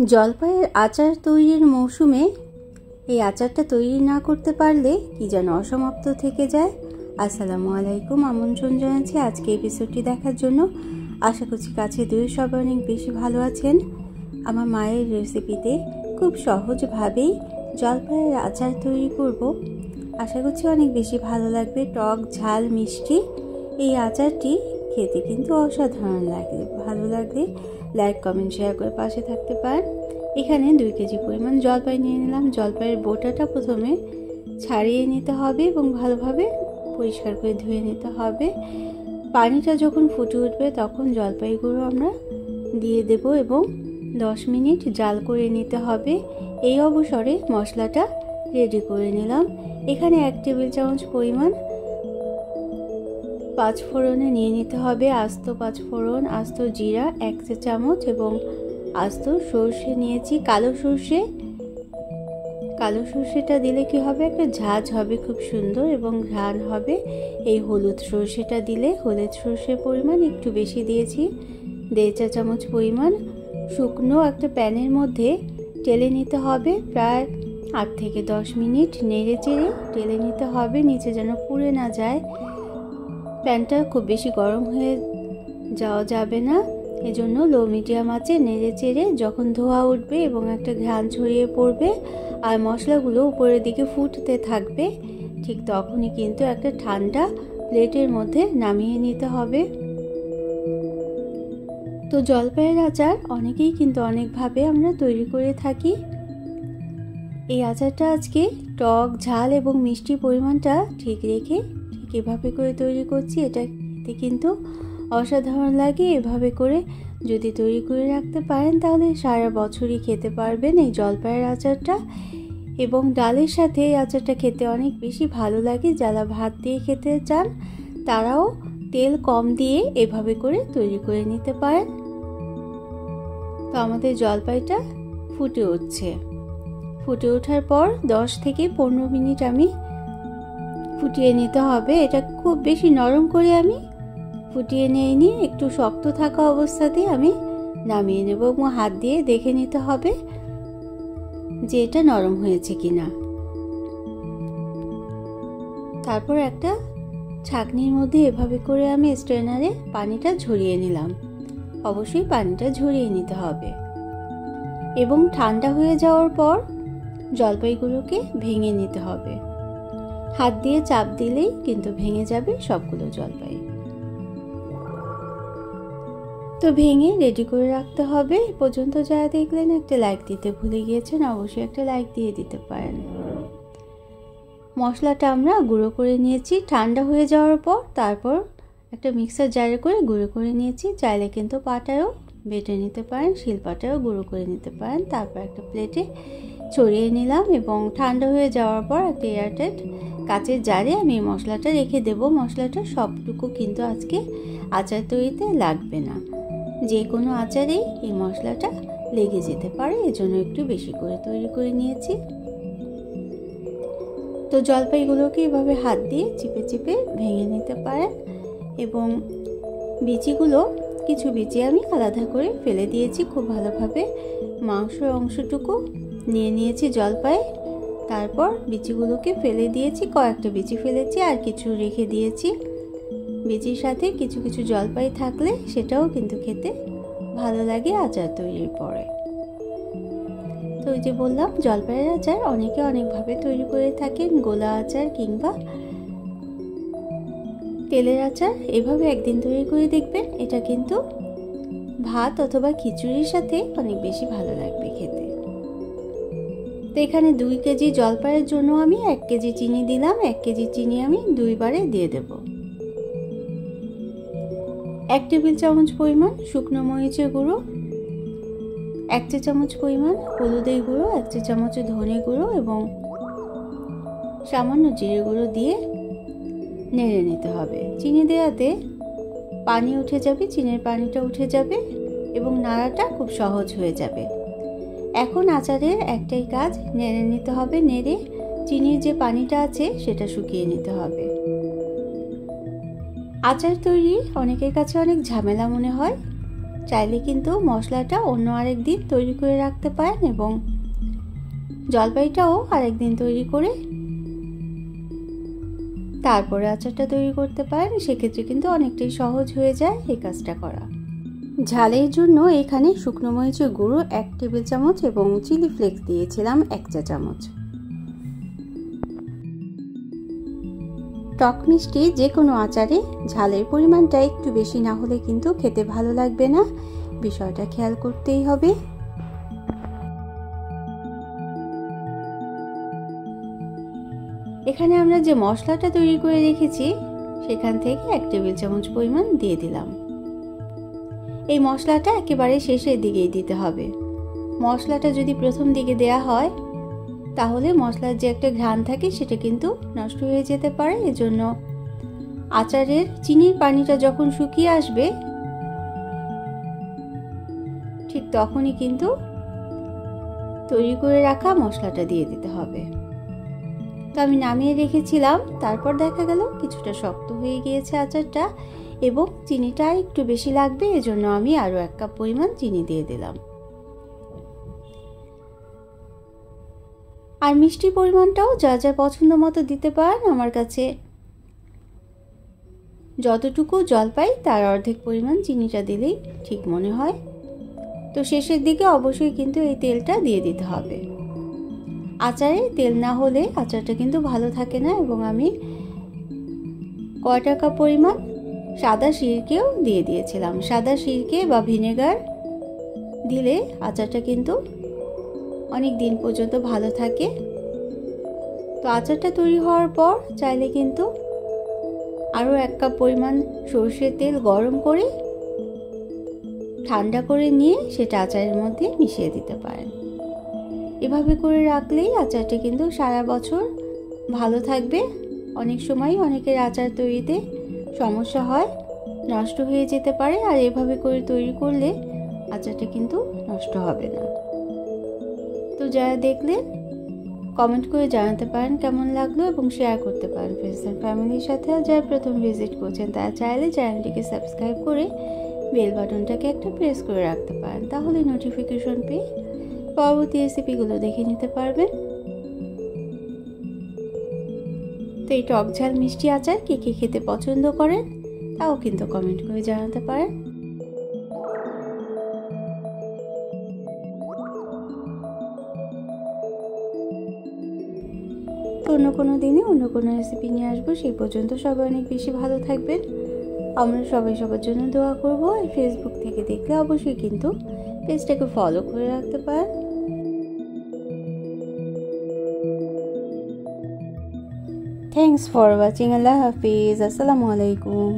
জলপাইয়ের আচার তৈরির মৌসুমে এই আচারটা তৈরি না করতে পারলে কি যেন অসমাপ্ত থেকে যায়। আসসালামু আলাইকুম, আমন্ত্রণ জানাচ্ছি আজকে এপিসোডটি দেখার জন্য। আশা করছি কাছে দূরে সবাই অনেক বেশি ভালো আছেন। আমার মায়ের রেসিপিতে খুব সহজভাবেই জলপাইয়ের আচার তৈরি করব। আশা করছি অনেক বেশি ভালো লাগবে। টক ঝাল মিষ্টি এই আচারটি খেতে কিন্তু অসাধারণ লাগে। ভালো লাগলে লাইক কমেন্ট শেয়ার করে পাশে থাকতে পারেন। এখানে 2 কেজি পরিমাণ জলপাই নিয়ে নিলাম। জলপাইয়ের বোটাটা প্রথমে ছাড়িয়ে নিতে হবে এবং ভালোভাবে পরিষ্কার করে ধুয়ে নিতে হবে। পানিটা যখন ফুটে উঠবে তখন জলপাইগুলো আমরা দিয়ে দেব এবং 10 মিনিট জাল করে নিতে হবে। এই অবসরে মশলাটা রেডি করে নিলাম। এখানে 1 টেবিল চামচ পরিমাণ পাঁচফোড়নে নিয়ে নিতে হবে। আস্ত পাঁচফোড়ন, আস্ত জিরা 1 চা চামচ এবং আস্ত সর্ষে নিয়েছি। কালো সর্ষেটা দিলে কি হবে, একটা ঝাঁঝ হবে খুব সুন্দর এবং ঘ্রাণ হবে। এই হলুদ সর্ষেটা দিলে হলুদ সর্ষের পরিমাণ একটু বেশি দিয়েছি। 1.5 চা চামচ পরিমাণ শুকনো একটা প্যানের মধ্যে টেলে নিতে হবে। প্রায় 8 থেকে 10 মিনিট নেড়ে চেড়ে টেলে নিতে হবে, নিচে যেন পুড়ে না যায়। প্যানটা খুব বেশি গরম হয়ে যাওয়া যাবে না, এজন্য লো মিডিয়াম আঁচে নেড়ে চেড়ে যখন ধোয়া উঠবে এবং একটা ঘ্রাণ ছড়িয়ে পড়বে আর মশলাগুলো উপরের দিকে ফুটতে থাকবে, ঠিক তখনই কিন্তু একটা ঠান্ডা প্লেটের মধ্যে নামিয়ে নিতে হবে। তো জলপাইয়ের আচার অনেকেই কিন্তু অনেকভাবে আমরা তৈরি করে থাকি। এই আচারটা আজকে টক ঝাল এবং মিষ্টি পরিমাণটা ঠিক রেখে ঠিক এভাবে করে তৈরি করছি। এটা খেতে কিন্তু অসাধারণ লাগে। এভাবে করে যদি তৈরি করে রাখতে পারেন তাহলে সারা বছরই খেতে পারবেন এই জলপাইয়ের আচারটা। এবং ডালের সাথে এই আচারটা খেতে অনেক বেশি ভালো লাগে। যারা ভাত দিয়ে খেতে চান তারাও তেল কম দিয়ে এভাবে করে তৈরি করে নিতে পারেন। তো আমাদের জলপাইটা ফুটে উঠছে। ফুটে ওঠার পর 10 থেকে 15 মিনিট আমি ফুটিয়ে নিতে হবে। এটা খুব বেশি নরম করে আমি ফুটিয়ে নিইনি, একটু শক্ত থাকা অবস্থাতেই আমি নামিয়ে নেব এবং হাত দিয়ে দেখে নিতে হবে যে এটা নরম হয়েছে কিনা। তারপর একটা ছাঁকনির মধ্যে এভাবে করে আমি স্ট্রেনারে পানিটা ঝরিয়ে নিলাম। অবশ্যই পানিটা ঝরিয়ে নিতে হবে এবং ঠান্ডা হয়ে যাওয়ার পর জলপাইগুলোকে ভেঙে নিতে হবে। হাত দিয়ে চাপ দিলেই কিন্তু ভেঙে যাবে সবগুলো জলপাই। তো ভেঙে রেডি করে রাখতে হবে। পর্যন্ত যারা দেখলেন একটা লাইক দিতে ভুলে গিয়েছেন, অবশ্যই একটা লাইক দিয়ে দিতে পারেন। মশলাটা আমরা গুঁড়ো করে নিয়েছি। ঠান্ডা হয়ে যাওয়ার পর তারপর একটা মিক্সার জারে করে গুঁড়ো করে নিয়েছি। চাইলে কিন্তু পাটায়ও বেটে নিতে পারেন, শিলপাটায়ও গুঁড়ো করে নিতে পারেন। তারপর একটা প্লেটে ছড়িয়ে নিলাম এবং ঠান্ডা হয়ে যাওয়ার পর একটা এয়ারটাইট কাচের জারে আমি মশলাটা রেখে দেব। মশলাটা সবটুকু কিন্তু আজকে আচার তৈরিতে লাগবে না, যে কোনো আচারেই এই মশলাটা লেগে যেতে পারে, এজন্য একটু বেশি করে তৈরি করে নিয়েছি। তো জলপাইগুলোকে এভাবে হাত দিয়ে চিপে চিপে ভেঙে নিতে পারেন এবং বিচিগুলো কিছু বিচি আমি আলাদা করে ফেলে দিয়েছি। খুব ভালোভাবে মাংসের অংশটুকু নিয়ে নিয়েছি জলপাই। তারপর বিচিগুলোকে ফেলে দিয়েছি, কয়েকটা বিচি ফেলেছি আর কিছু রেখে দিয়েছি। বিচির সাথে কিছু কিছু জলপাই থাকলে সেটাও কিন্তু খেতে ভালো লাগে আচার তৈরির পরে। তো ওই যে বললাম, জলপাইয়ের আচার অনেকে অনেকভাবে তৈরি করে থাকেন। গোলা আচার কিংবা তেলের আচার, এভাবে একদিন তৈরি করে দেখবেন। এটা কিন্তু ভাত অথবা খিচুড়ির সাথে অনেক বেশি ভালো লাগবে খেতে। তো এখানে 2 কেজি জলপাইয়ের জন্য আমি 1 কেজি চিনি দিলাম। 1 কেজি চিনি আমি 2 বারে দিয়ে দেব। 1 টেবিল চামচ পরিমাণ শুকনো মরিচের গুঁড়ো, 1 চা চামচ পরিমাণ হলুদের গুঁড়ো, 1 চা চামচ ধনে গুঁড়ো এবং সামান্য জিরে গুঁড়ো দিয়ে নেড়ে নিতে হবে। চিনি দেওয়াতে পানি উঠে যাবে, চিনির পানিটা উঠে যাবে এবং নাড়াটা খুব সহজ হয়ে যাবে। এখন আচারের একটাই কাজ, নেড়ে নিতে হবে। নেড়ে চিনির যে পানিটা আছে সেটা শুকিয়ে নিতে হবে। আচার তৈরি অনেকের কাছে অনেক ঝামেলা মনে হয়, চাইলে কিন্তু মশলাটা অন্য আরেক দিন তৈরি করে রাখতে পারেন এবং জলপাইটাও আরেকদিন তৈরি করে তারপরে আচারটা তৈরি করতে পারেন। সেক্ষেত্রে কিন্তু অনেকটাই সহজ হয়ে যায় এই কাজটা করা। ঝালের জন্য এখানে শুকনো মরিচের গুঁড়ো 1 টেবিল চামচ এবং চিলি ফ্লেক্স দিয়েছিলাম 1 চা চামচ। টক মিষ্টি যে কোনো আচারে ঝালের পরিমাণটা একটু বেশি না হলে কিন্তু খেতে ভালো লাগবে না, বিষয়টা খেয়াল করতেই হবে। এখানে আমরা যে মশলাটা তৈরি করে রেখেছি সেখান থেকে 1 টেবিল চামচ পরিমাণ দিয়ে দিলাম। এই মশলাটা একেবারে শেষের দিকেই দিতে হবে। মশলাটা যদি প্রথম দিকে দেয়া হয় তাহলে মশলার যে একটা ঘ্রাণ থাকে সেটা কিন্তু নষ্ট হয়ে যেতে পারে। এজন্য আচারের চিনির পানিটা যখন শুকিয়ে আসবে ঠিক তখনই কিন্তু তৈরি করে রাখা মশলাটা দিয়ে দিতে হবে। তো আমি নামিয়ে রেখেছিলাম, তারপর দেখা গেল কিছুটা শক্ত হয়ে গিয়েছে আচারটা এবং চিনিটা একটু বেশি লাগবে, এজন্য আমি আরও 1 কাপ পরিমাণ চিনি দিয়ে দিলাম। আর মিষ্টির পরিমাণটাও যা যা পছন্দ মতো দিতে পারেন। আমার কাছে যতটুকু জলপাই তার অর্ধেক পরিমাণ চিনিটা দিলেই ঠিক মনে হয়। তো শেষের দিকে অবশ্যই কিন্তু এই তেলটা দিয়ে দিতে হবে। আচারে তেল না হলে আচারটা কিন্তু ভালো থাকে না। এবং আমি কয় টাকা পরিমাণ সাদা সিরকেও দিয়ে দিয়েছিলাম। সাদা সিরকে বা ভিনেগার দিলে আচারটা কিন্তু অনেক দিন পর্যন্ত ভালো থাকে। তো আচারটা তৈরি হওয়ার পর চাইলে কিন্তু আরও 1 কাপ পরিমাণ সরষের তেল গরম করে ঠান্ডা করে নিয়ে সেটা আচারের মধ্যে মিশিয়ে দিতে পারেন। এভাবে করে রাখলেই আচারটা কিন্তু সারা বছর ভালো থাকবে। অনেক সময় অনেকের আচার তৈরিতে সমস্যা হয়, নষ্ট হয়ে যেতে পারে, আর এভাবে করে তৈরি করলে আচারটা কিন্তু নষ্ট হবে না। তো যারা দেখলেন কমেন্ট করে জানাতে পারেন কেমন লাগলো এবং শেয়ার করতে পারেন ফ্রেন্ডস এন্ড ফ্যামিলির সাথে। আর যারা প্রথম ভিজিট করছেন তারা চাইলে চ্যানেলটিকে সাবস্ক্রাইব করে বেল বাটনটাকে একটা প্রেস করে রাখতে পারেন, তাহলে নোটিফিকেশন পেয়ে পরবর্তী রেসিপিগুলো দেখে নিতে পারবেন। তো এই টক ঝাল মিষ্টি আচার কে কে খেতে পছন্দ করেন তাও কিন্তু কমেন্ট করে জানাতে পারেন। তো অন্য কোনো দিনে অন্য কোনো রেসিপি নিয়ে আসবো। সেই পর্যন্ত সবাই অনেক বেশি ভালো থাকবেন। আমরা সবাই সবার জন্য দোয়া করবো। আর ফেসবুক থেকে দেখলে অবশ্যই কিন্তু পেজটাকে ফলো করে রাখতে পারেন। Thanks for watching. আল্লাহ হাফিজ। আসসালামু আলাইকুম।